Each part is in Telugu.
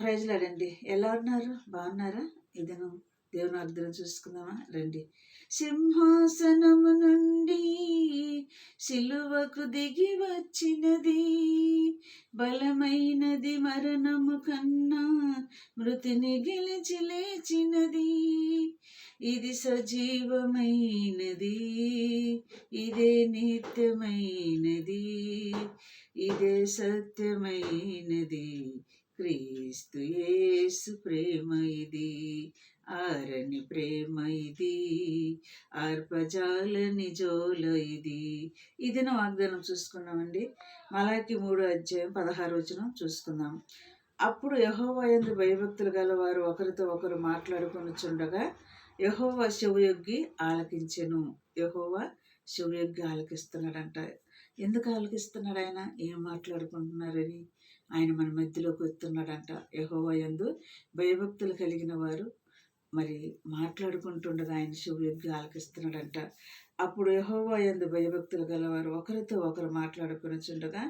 ప్రైజ్‌లా రండి. ఎలా ఉన్నారు? బాగున్నారా? ఇదను దేవుని వాగ్దానం చూసుకుందామా? రండి. సింహాసనము నుండి సిలువకు దిగి వచ్చినది, బలమైనది మరణము కన్నా మృతిని గెలిచి లేచినది. ఇది సజీవమైనది, ఇదే నిత్యమైనది, ఇదే సత్యమైనది. క్రీస్తు యేసు ప్రేమ ఇది, ఆరని ప్రేమ ఇది, ఆర్పజాలని జోల ఇది. ఇది నా వాగ్దానం చూసుకున్నామండి. మలాకి 3:16 చూసుకుందాం. అప్పుడు యెహోవా యందు భయభక్తులు గలవారు ఒకరితో ఒకరు మాట్లాడుకొనుచుండగా యెహోవా చెవియొగ్గి ఆలకించెను. యెహోవా చెవియొగ్గి ఆలకిస్తున్నాడంట. ఎందుకు ఆలకిస్తున్నాడు? ఆయన ఏం మాట్లాడుకుంటున్నారని ఆయన మన మధ్యలోకి వస్తున్నాడంట. యెహోవా యందు భయభక్తులు కలిగిన వారు మరి మాట్లాడుకుంటుండగా ఆయన చెవియొగ్గి ఆలకిస్తున్నాడంట. అప్పుడు యెహోవా యందు భయభక్తులు గలవారు ఒకరితో ఒకరు మాట్లాడుకొనుచుండగా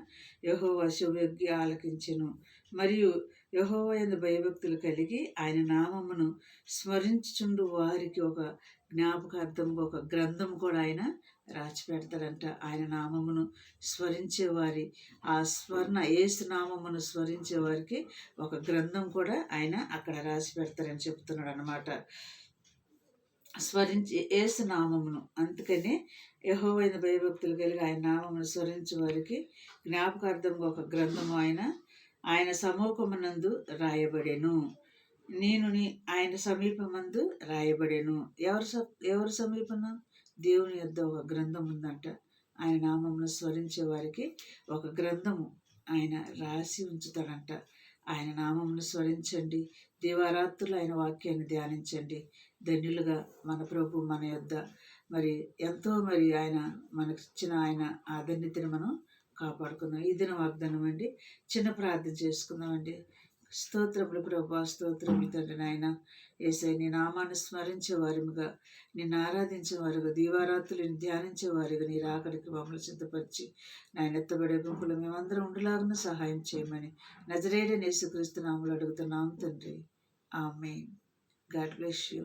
యెహోవా చెవియొగ్గి ఆలకించెను. మరియు యెహోవా యందు భయభక్తులు కలిగి ఆయన నామమును స్మరించుచుండు వారికి ఒక జ్ఞాపకార్థం, ఒక గ్రంథం కూడా ఆయన రాసి పెడతాడంట. ఆయన నామమును స్మరించే వారి ఆ యేసు నామమును స్మరించే వారికి ఒక గ్రంథం కూడా ఆయన అక్కడ రాసి పెడతారని చెప్తున్నాడు అన్నమాట. స్మరించి యేసు నామమును, అందుకనే యెహోవా యందు భయభక్తులు కలిగి ఆయన నామమును స్మరించే వారికి జ్ఞాపకార్థంగా ఒక గ్రంథము ఆయన సమూహమునందు రాయబడెను. ఆయన సమీపమందు రాయబడెను. ఎవరు సమీపన? దేవుని యొద్ద ఒక గ్రంథం ఉందంట. ఆయన నామమును స్మరించే వారికి ఒక గ్రంథము ఆయన రాసి ఉంచుతాడంట. ఆయన నామమును స్మరించండి, దివారాత్రులు ఆయన వాక్యాన్ని ధ్యానించండి. ధన్యులుగా మన ప్రభు మన యొద్ద మరి ఎంతో ఆయన మనకిచ్చిన ఆయన ఆ ధన్యతను మనం కాపాడుకుందాం. ఈ దిన వాగ్దానం అండి. చిన్న ప్రార్థన చేసుకుందామండి. స్తోత్రములు ప్రభా, స్తోత్రములు తండ్రి. నాయన యేసయ్య, నీ నామాన్ని స్మరించే వారిగా, నిన్ను ఆరాధించే వారుగా, దీవారాత్రులను ధ్యానించే వారిగా నీ రాకడికి మమ్మల్ని సిద్ధపరిచి నాయన ఎత్తబడే గుంపులు మేమందరం ఉండలాగా సహాయం చేయమని నజరేయుడైన యేసుక్రీస్తు నామములో అడుగుతున్నాం తండ్రి. ఆమేన్. God bless you.